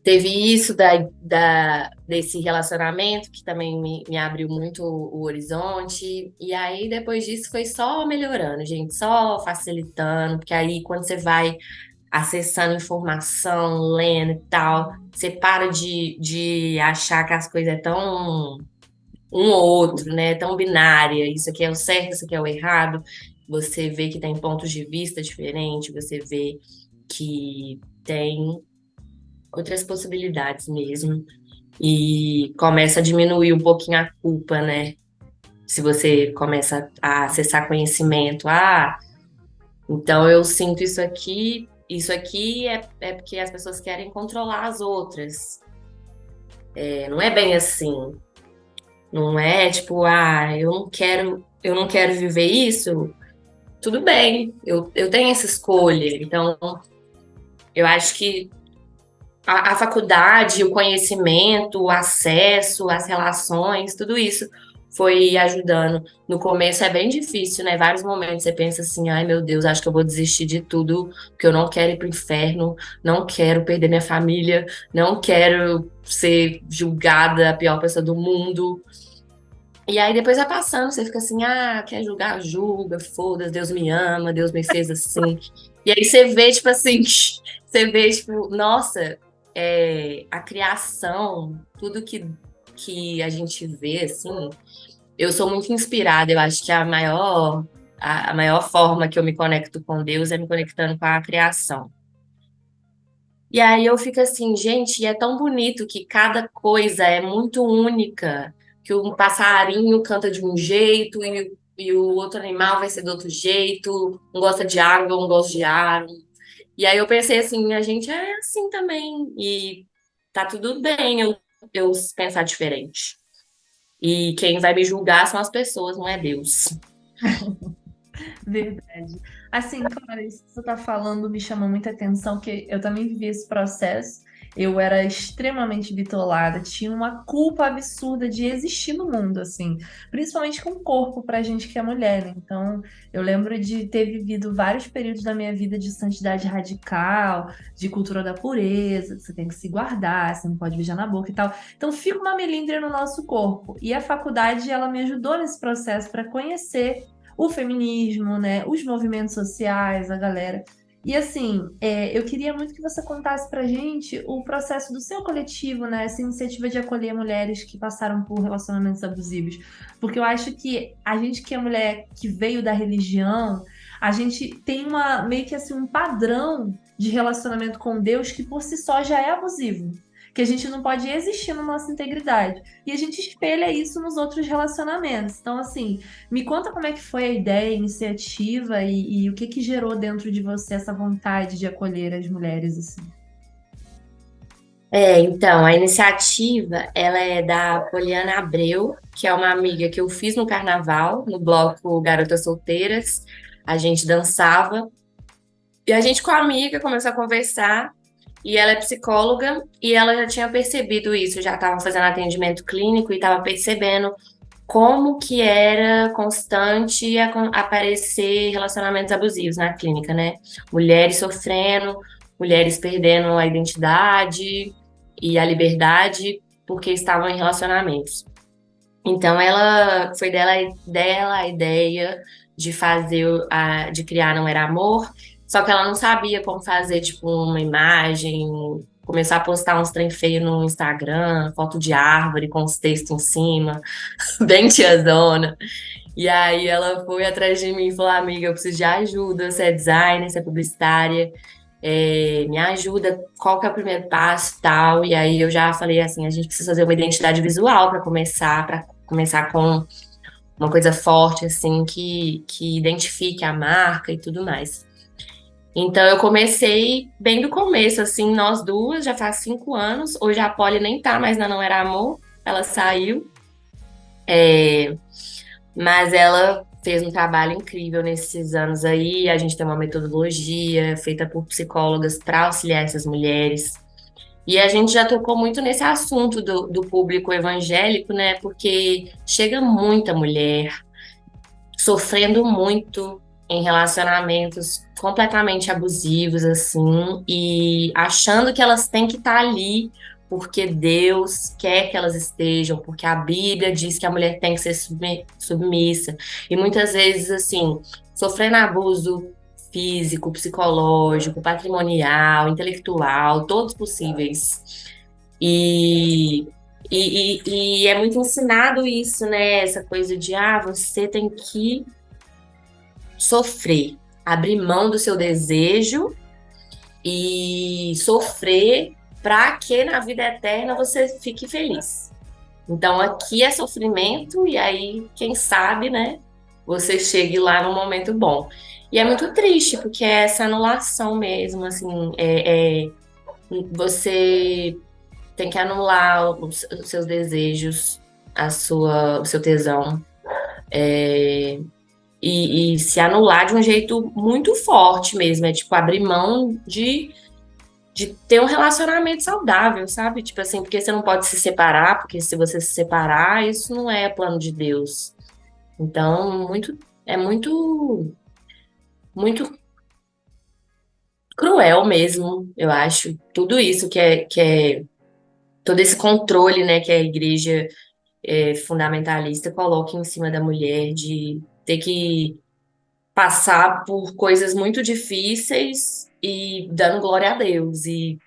teve isso desse relacionamento que também me abriu muito o horizonte. E aí, depois disso, foi só melhorando, gente, só facilitando, porque aí quando você vai acessando informação, lendo e tal. Você para de achar que as coisas é tão um ou outro, né? Tão binária. Isso aqui é o certo, isso aqui é o errado. Você vê que tem pontos de vista diferentes, você vê que tem outras possibilidades mesmo. E começa a diminuir um pouquinho a culpa, né? Se você começa a acessar conhecimento, então eu sinto isso aqui é porque as pessoas querem controlar as outras. Não é bem assim. Não é tipo, eu não quero viver isso. Tudo bem, eu tenho essa escolha. Então, eu acho que a faculdade, o conhecimento, o acesso, as relações, tudo isso foi ajudando. No começo é bem difícil, né? Vários momentos você pensa assim, ai meu Deus, acho que eu vou desistir de tudo, porque eu não quero ir pro inferno, não quero perder minha família, não quero ser julgada a pior pessoa do mundo. E aí depois vai passando, você fica assim, quer julgar, julga, foda-se, Deus me ama, Deus me fez assim. E aí você vê, tipo assim, você vê, tipo, nossa, a criação, tudo que a gente vê, assim, eu sou muito inspirada, eu acho que a maior forma que eu me conecto com Deus é me conectando com a criação. E aí eu fico assim, gente, é tão bonito que cada coisa é muito única, que um passarinho canta de um jeito e o outro animal vai ser do outro jeito, um gosta de água, um gosta de ar. E aí eu pensei assim, a gente é assim também, e tá tudo bem eu pensar diferente. E quem vai me julgar são as pessoas, não é Deus. Verdade. Assim, Clara, isso que você está falando me chama muita atenção, que eu também vivi esse processo. Eu era extremamente bitolada, tinha uma culpa absurda de existir no mundo, assim, principalmente com o corpo pra gente que é mulher, né? Então, eu lembro de ter vivido vários períodos da minha vida de santidade radical, de cultura da pureza, que você tem que se guardar, você não pode beijar na boca e tal. Então, fica uma melindre no nosso corpo. E a faculdade, ela me ajudou nesse processo para conhecer o feminismo, né, os movimentos sociais, a galera. E assim, eu queria muito que você contasse pra gente o processo do seu coletivo, né, essa iniciativa de acolher mulheres que passaram por relacionamentos abusivos. Porque eu acho que a gente que é mulher que veio da religião, a gente tem meio que assim um padrão de relacionamento com Deus que por si só já é abusivo. Que a gente não pode existir na nossa integridade. E a gente espelha isso nos outros relacionamentos. Então, assim, me conta como é que foi a ideia, a iniciativa e o que que gerou dentro de você essa vontade de acolher as mulheres, assim. Então, a iniciativa, ela é da Poliana Abreu, que é uma amiga que eu fiz no carnaval, no bloco Garotas Solteiras. A gente dançava e a gente com a amiga começou a conversar e ela é psicóloga e ela já tinha percebido isso, já estava fazendo atendimento clínico e estava percebendo como que era constante aparecer relacionamentos abusivos na clínica, né? Mulheres sofrendo, mulheres perdendo a identidade e a liberdade porque estavam em relacionamentos. Então, ela foi dela a ideia de de criar Não Era Amor, só que ela não sabia como fazer, tipo, uma imagem, começar a postar uns trem feio no Instagram, foto de árvore com os textos em cima, bem tiazona. E aí ela foi atrás de mim e falou, amiga, eu preciso de ajuda, você é designer, você é publicitária, me ajuda, qual que é o primeiro passo e tal. E aí eu já falei assim, a gente precisa fazer uma identidade visual para começar com uma coisa forte, assim, que identifique a marca e tudo mais. Então eu comecei bem do começo, assim, nós duas, já faz 5 anos. Hoje a Polly nem tá mais na Não Era Amor, ela saiu. Mas ela fez um trabalho incrível nesses anos aí. A gente tem uma metodologia feita por psicólogas para auxiliar essas mulheres. E a gente já tocou muito nesse assunto do público evangélico, né? Porque chega muita mulher sofrendo muito em relacionamentos completamente abusivos, assim, e achando que elas têm que estar ali porque Deus quer que elas estejam, porque a Bíblia diz que a mulher tem que ser submissa. E muitas vezes, assim, sofrendo abuso físico, psicológico, patrimonial, intelectual, todos possíveis. E, e é muito ensinado isso, né? Essa coisa de, você tem que sofrer, abrir mão do seu desejo e sofrer para que na vida eterna você fique feliz. Então aqui é sofrimento e aí, quem sabe, né, você chegue lá num momento bom. E é muito triste, porque é essa anulação mesmo, assim, você tem que anular os seus desejos, o seu tesão, e se anular de um jeito muito forte mesmo, é tipo abrir mão de ter um relacionamento saudável, sabe? Tipo assim, porque você não pode se separar, porque se você se separar, isso não é plano de Deus. Então, é muito cruel mesmo, eu acho. Tudo isso que é todo esse controle, né, que a igreja fundamentalista coloca em cima da mulher, de ter que passar por coisas muito difíceis e dando glória a Deus e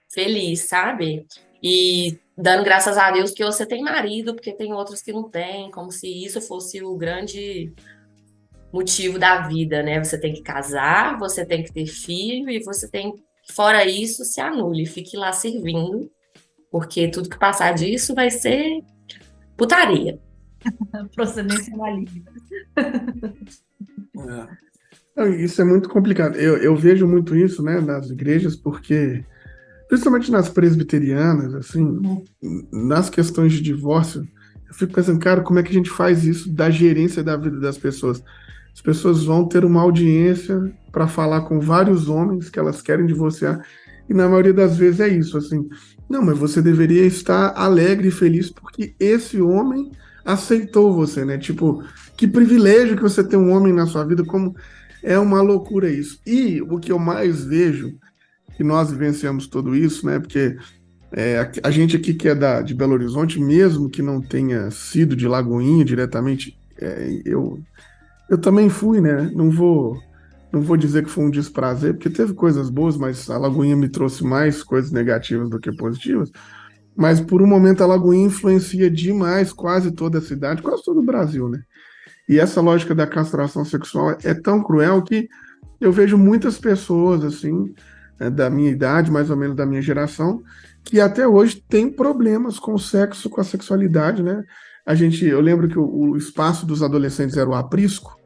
feliz, sabe? E dando graças a Deus que você tem marido, porque tem outros que não têm, como se isso fosse o grande motivo da vida, né? Você tem que casar, você tem que ter filho e você tem, fora isso, se anule, fique lá servindo, porque tudo que passar disso vai ser putaria. Procedência maligna. Não, isso é muito complicado. Eu vejo muito isso, né, nas igrejas, porque, principalmente nas presbiterianas, assim, nas questões de divórcio, eu fico pensando, cara, como é que a gente faz isso da gerência da vida das pessoas? As pessoas vão ter uma audiência para falar com vários homens que elas querem divorciar, e na maioria das vezes é isso, assim, não, mas você deveria estar alegre e feliz porque esse homem aceitou você, né? Tipo, que privilégio que você tem um homem na sua vida, como é uma loucura isso. E o que eu mais vejo, que nós vivenciamos tudo isso, né? Porque a gente aqui que é de Belo Horizonte, mesmo que não tenha sido de Lagoinha diretamente, eu também fui, né? Não vou dizer que foi um desprazer, porque teve coisas boas, mas a Lagoinha me trouxe mais coisas negativas do que positivas. Mas por um momento a Lagoinha influencia demais quase toda a cidade, quase todo o Brasil, né? E essa lógica da castração sexual é tão cruel que eu vejo muitas pessoas, assim, da minha idade, mais ou menos da minha geração, que até hoje têm problemas com o sexo, com a sexualidade, né? Eu lembro que o espaço dos adolescentes era o aprisco.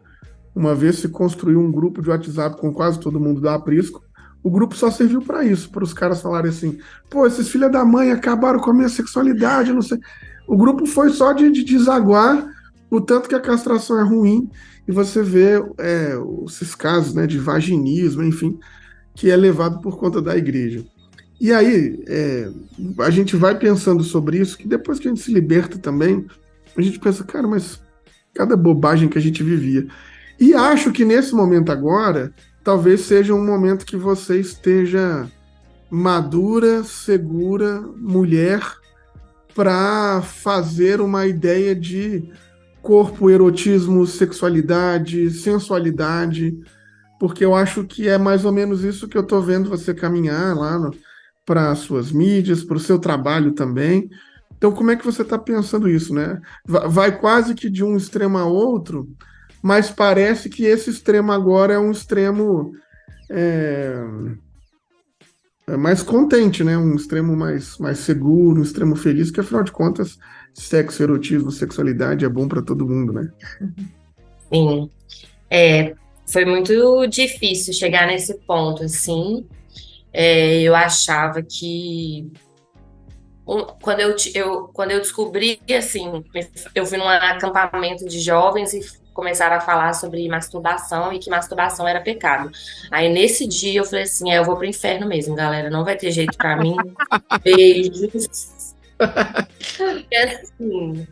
Uma vez se construiu um grupo de WhatsApp com quase todo mundo do aprisco. O grupo só serviu para isso, para os caras falarem assim: pô, esses filhos da mãe acabaram com a minha sexualidade, não sei. O grupo foi só de desaguar o tanto que a castração é ruim, e você vê esses casos, né, de vaginismo, enfim, que é levado por conta da igreja. E aí, a gente vai pensando sobre isso, que depois que a gente se liberta também, a gente pensa, cara, mas cada bobagem que a gente vivia. E acho que nesse momento agora, talvez seja um momento que você esteja madura, segura, mulher, para fazer uma ideia de corpo, erotismo, sexualidade, sensualidade, porque eu acho que é mais ou menos isso que eu estou vendo você caminhar lá para as suas mídias, para o seu trabalho também. Então, como é que você está pensando isso, né? Vai quase que de um extremo a outro, mas parece que esse extremo agora é um extremo mais contente, né? Um extremo mais seguro, um extremo feliz, que afinal de contas, sexo, erotismo, sexualidade é bom para todo mundo, né? Sim. Foi muito difícil chegar nesse ponto, assim. Eu achava que quando eu descobri, assim, eu fui num acampamento de jovens e começaram a falar sobre masturbação e que masturbação era pecado. Aí nesse dia eu falei assim, eu vou pro inferno mesmo, galera, não vai ter jeito pra mim. Beijos. E assim,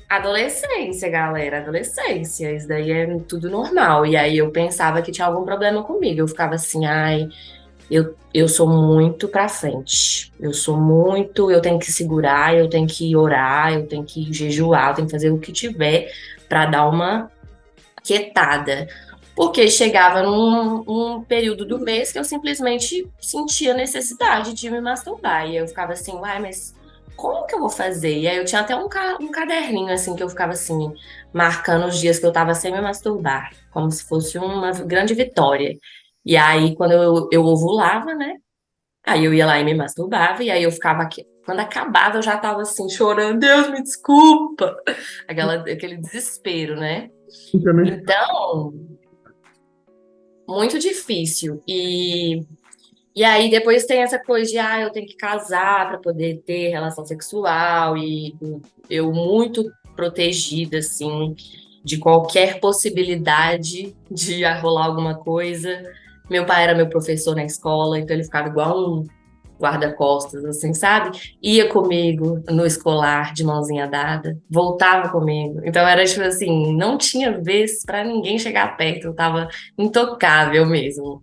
adolescência, galera, adolescência, isso daí é tudo normal. E aí eu pensava que tinha algum problema comigo. Eu ficava assim, eu sou muito pra frente. Eu tenho que segurar, eu tenho que orar, eu tenho que jejuar, eu tenho que fazer o que tiver pra dar uma quietada. Porque chegava num período do mês que eu simplesmente sentia necessidade de me masturbar. E eu ficava assim, uai, mas como que eu vou fazer? E aí eu tinha até um caderninho, assim, que eu ficava assim, marcando os dias que eu tava sem me masturbar, como se fosse uma grande vitória. E aí, quando eu ovulava, né? Aí eu ia lá e me masturbava, e aí eu ficava aqui. Quando acabava, eu já tava assim, chorando, Deus, me desculpa. Aquele desespero, né? Né? Então, muito difícil. E aí depois tem essa coisa de, eu tenho que casar para poder ter relação sexual, e eu muito protegida, assim, de qualquer possibilidade de rolar alguma coisa. Meu pai era meu professor na escola, então ele ficava igual um guarda-costas, assim, sabe? Ia comigo no escolar de mãozinha dada, voltava comigo. Então era tipo assim, não tinha vez para ninguém chegar perto, eu tava intocável mesmo.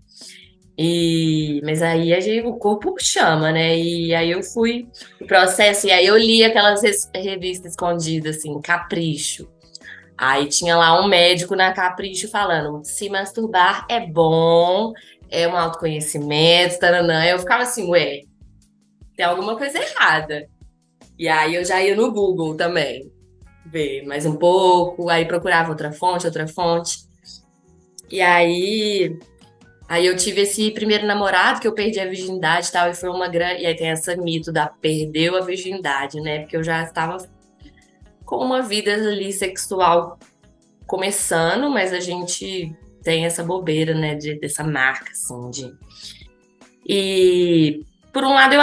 Mas aí o corpo chama, né? E aí eu fui o processo, e aí eu li aquelas revistas escondidas, assim, Capricho. Aí tinha lá um médico na Capricho falando: se masturbar é bom, é um autoconhecimento, taranã. Eu ficava assim, ué, tem alguma coisa errada. E aí eu já ia no Google também, ver mais um pouco, aí procurava outra fonte, outra fonte. E aí eu tive esse primeiro namorado que eu perdi a virgindade e tal, e foi uma grande. E aí tem essa mito da perdeu a virgindade, né? Porque eu já estava com uma vida ali sexual começando, mas a gente tem essa bobeira, né? Dessa marca, assim, de. E por um lado eu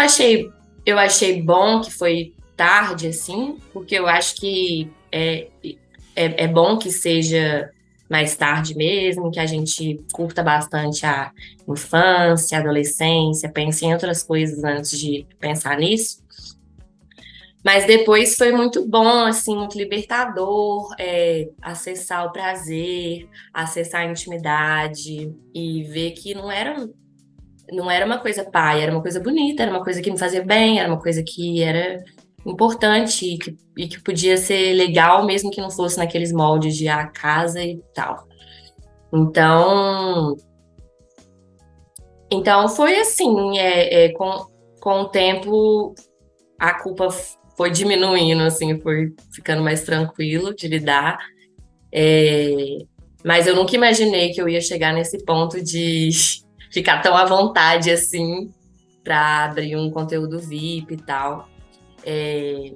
achei bom que foi tarde, assim, porque eu acho que é bom que seja mais tarde mesmo, que a gente curta bastante a infância, a adolescência, pense em outras coisas antes de pensar nisso. Mas depois foi muito bom, assim, muito libertador, acessar o prazer, acessar a intimidade e ver que não era uma coisa paia, era uma coisa bonita, era uma coisa que me fazia bem, era uma coisa que era importante e que podia ser legal, mesmo que não fosse naqueles moldes de casa e tal. Então, então foi assim, com o tempo a culpa foi diminuindo, assim, foi ficando mais tranquilo de lidar. É, mas eu nunca imaginei que eu ia chegar nesse ponto de ficar tão à vontade assim para abrir um conteúdo VIP e tal. É,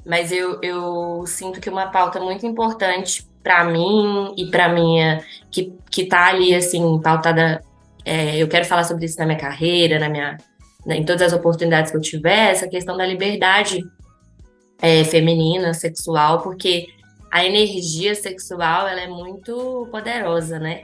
mas eu sinto que uma pauta muito importante para mim e para minha, que tá ali assim, pautada. Eu quero falar sobre isso na minha carreira, em todas as oportunidades que eu tiver, essa questão da liberdade feminina, sexual, porque a energia sexual ela é muito poderosa, né?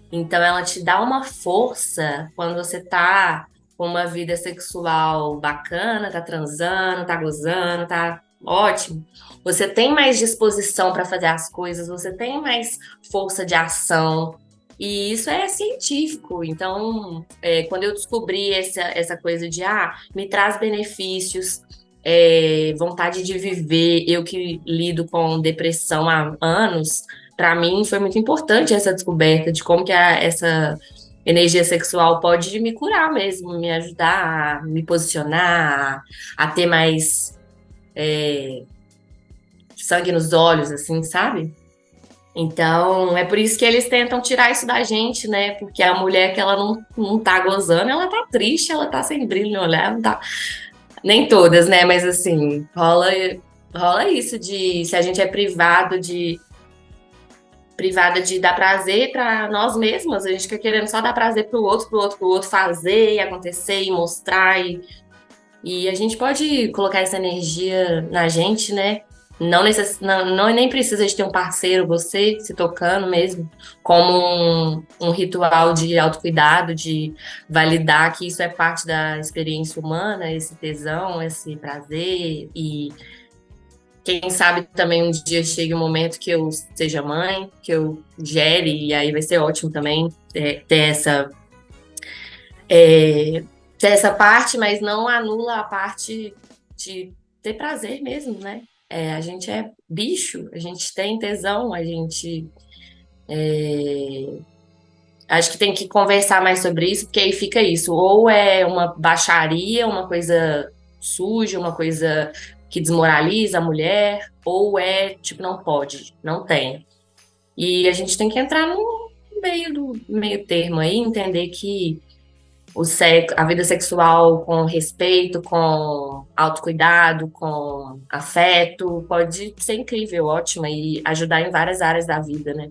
Então ela te dá uma força quando você tá com uma vida sexual bacana, tá transando, tá gozando, tá ótimo. Você tem mais disposição para fazer as coisas, você tem mais força de ação. E isso é científico. Então, quando eu descobri essa coisa de me traz benefícios, vontade de viver, eu que lido com depressão há anos, para mim foi muito importante essa descoberta de como que essa energia sexual pode me curar mesmo, me ajudar a me posicionar, a ter mais sangue nos olhos, assim, sabe? Então, é por isso que eles tentam tirar isso da gente, né? Porque a mulher que ela não tá gozando, ela tá triste, ela tá sem brilho no olhar, não tá. Nem todas, né? Mas assim, rola isso de se a gente é privada de dar prazer para nós mesmas, a gente fica querendo só dar prazer pro outro, pro outro, pro outro fazer e acontecer e mostrar. E a gente pode colocar essa energia na gente, né? Não, nem precisa de ter um parceiro, você se tocando mesmo, como um ritual de autocuidado, de validar que isso é parte da experiência humana, esse tesão, esse prazer. E quem sabe também um dia chegue um momento que eu seja mãe, que eu gere, e aí vai ser ótimo também é, ter essa parte, mas não anula a parte de ter prazer mesmo, né? A gente é bicho, a gente tem tesão, a gente Acho que tem que conversar mais sobre isso, porque aí fica isso. Ou é uma baixaria, uma coisa suja, uma coisa que desmoraliza a mulher, ou é tipo, não pode, não tem. E a gente tem que entrar no meio termo aí, entender que a vida sexual com respeito, com autocuidado, com afeto, pode ser incrível, ótima e ajudar em várias áreas da vida, né?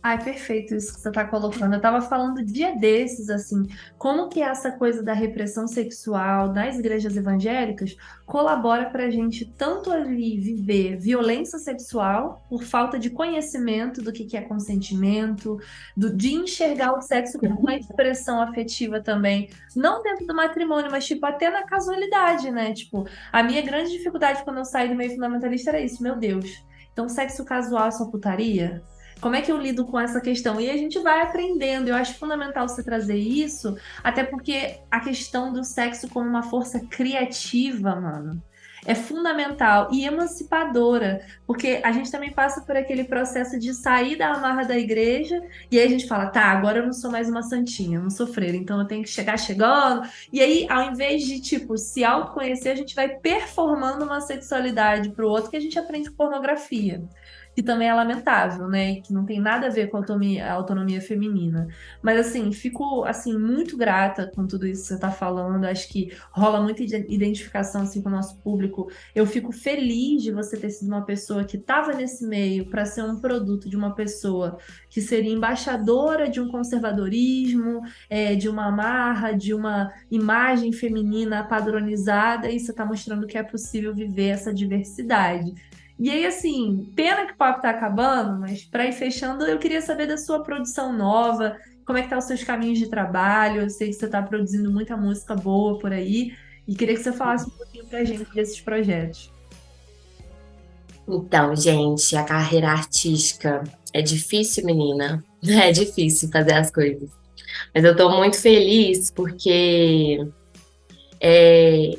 Ai, perfeito isso que você está colocando. Eu estava falando dia desses, assim, como que essa coisa da repressão sexual nas igrejas evangélicas colabora para a gente tanto ali viver violência sexual por falta de conhecimento do que é consentimento, de enxergar o sexo como uma expressão afetiva também, não dentro do matrimônio, mas tipo até na casualidade, né? Tipo, a minha grande dificuldade quando eu saí do meio fundamentalista era isso, meu Deus. Então, sexo casual é só putaria? Como é que eu lido com essa questão? E a gente vai aprendendo. Eu acho fundamental você trazer isso, até porque a questão do sexo como uma força criativa, mano, é fundamental e emancipadora, porque a gente também passa por aquele processo de sair da amarra da igreja e aí a gente fala, tá, agora eu não sou mais uma santinha, eu não sou freira, então eu tenho que chegar chegando. E aí, ao invés de, tipo, se autoconhecer, a gente vai performando uma sexualidade pro outro que a gente aprende com pornografia, que também é lamentável, né? Que não tem nada a ver com a autonomia feminina. Mas assim, fico assim muito grata com tudo isso que você está falando. Acho que rola muita identificação assim com o nosso público. Eu fico feliz de você ter sido uma pessoa que estava nesse meio para ser um produto de uma pessoa que seria embaixadora de um conservadorismo, de uma amarra, de uma imagem feminina padronizada, e você está mostrando que é possível viver essa diversidade. E aí, assim, pena que o papo tá acabando, mas para ir fechando, eu queria saber da sua produção nova, como é que tá os seus caminhos de trabalho. Eu sei que você tá produzindo muita música boa por aí, e queria que você falasse um pouquinho pra gente desses projetos. Então, gente, a carreira artística é difícil, menina. É difícil fazer as coisas. Mas eu tô muito feliz porque é,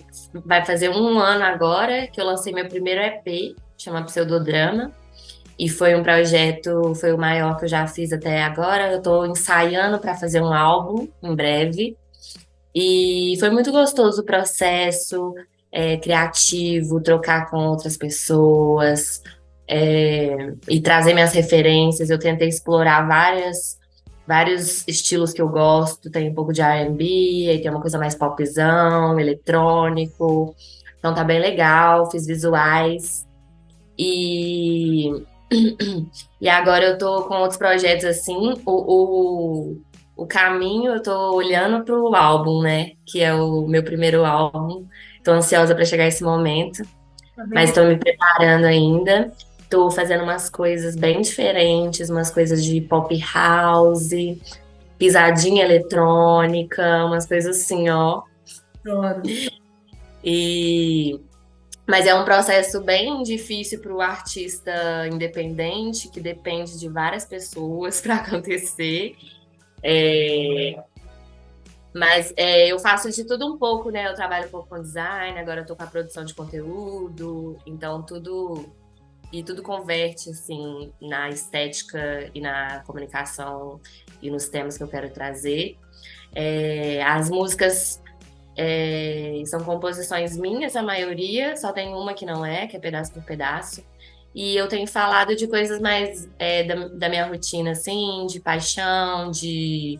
vai fazer um ano agora que eu lancei meu primeiro EP, chama Pseudodrama. E foi um projeto, foi o maior que eu já fiz até agora. Eu tô ensaiando para fazer um álbum em breve. E foi muito gostoso o processo, criativo, trocar com outras pessoas, e trazer minhas referências. Eu tentei explorar vários estilos que eu gosto. Tem um pouco de R&B, aí tem uma coisa mais popzão, eletrônico. Então tá bem legal, fiz visuais. E, e agora eu tô com outros projetos assim. O caminho eu tô olhando pro álbum, né? Que é o meu primeiro álbum. Tô ansiosa para chegar esse momento, Tá bem mas legal. tô me preparando ainda. Tô fazendo umas coisas bem diferentes, umas coisas de pop house, pisadinha eletrônica, umas coisas assim, ó. Adoro. E mas é um processo bem difícil para o artista independente, que depende de várias pessoas para acontecer. É, mas eu faço de tudo um pouco, né? Eu trabalho um pouco com design, agora eu tô com a produção de conteúdo, então tudo converte assim na estética e na comunicação e nos temas que eu quero trazer. As músicas são composições minhas, a maioria, só tem uma que não é, que é pedaço por pedaço. E eu tenho falado de coisas mais da minha rotina, assim, de paixão, de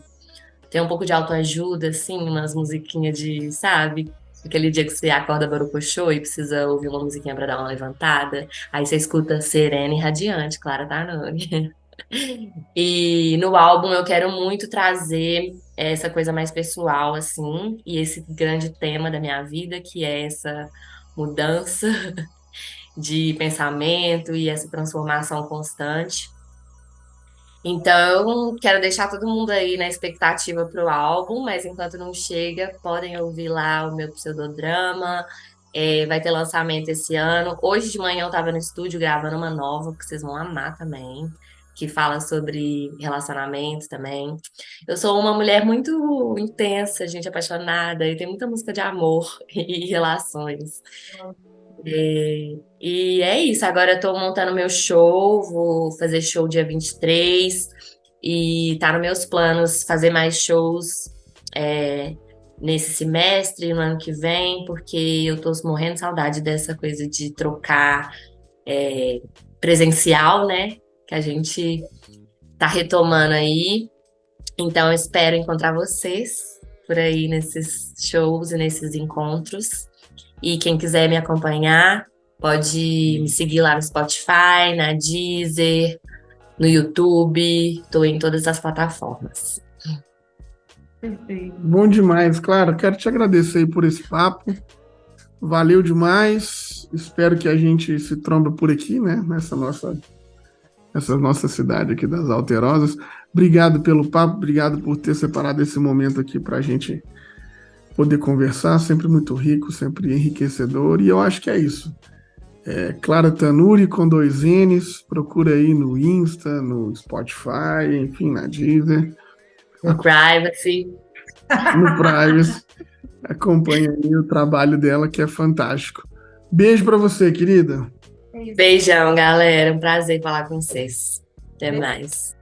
ter um pouco de autoajuda, assim, umas musiquinhas de, sabe? Aquele dia que você acorda borocochô e precisa ouvir uma musiquinha pra dar uma levantada. Aí você escuta Serena e Radiante, Clara Tanuri. E no álbum eu quero muito trazer essa coisa mais pessoal, assim, e esse grande tema da minha vida, que é essa mudança de pensamento e essa transformação constante. Então, quero deixar todo mundo aí na expectativa pro álbum, mas enquanto não chega, podem ouvir lá o meu pseudodrama. Vai ter lançamento esse ano. Hoje de manhã eu estava no estúdio gravando uma nova, que vocês vão amar também, que fala sobre relacionamento também. Eu sou uma mulher muito intensa, gente apaixonada, e tem muita música de amor e relações. E é isso, agora eu tô montando meu show, vou fazer show dia 23. E tá nos meus planos fazer mais shows nesse semestre, no ano que vem, porque eu tô morrendo de saudade dessa coisa de trocar presencial, né? Que a gente tá retomando aí. Então, eu espero encontrar vocês por aí nesses shows e nesses encontros. E quem quiser me acompanhar, pode me seguir lá no Spotify, na Deezer, no YouTube. Tô em todas as plataformas. Perfeito. Bom demais, Clara. Quero te agradecer aí por esse papo. Valeu demais. Espero que a gente se trombe por aqui, né? Nessa nossa cidade aqui das Alterosas. Obrigado pelo papo, obrigado por ter separado esse momento aqui para a gente poder conversar. Sempre muito rico, sempre enriquecedor. E eu acho que é isso. Clara Tanuri com 2 N's. Procura aí no Insta, no Spotify, enfim, na Deezer. No Privacy. No Privacy. Acompanha aí o trabalho dela, que é fantástico. Beijo para você, querida. Beijão, galera. Um prazer falar com vocês. Até mais.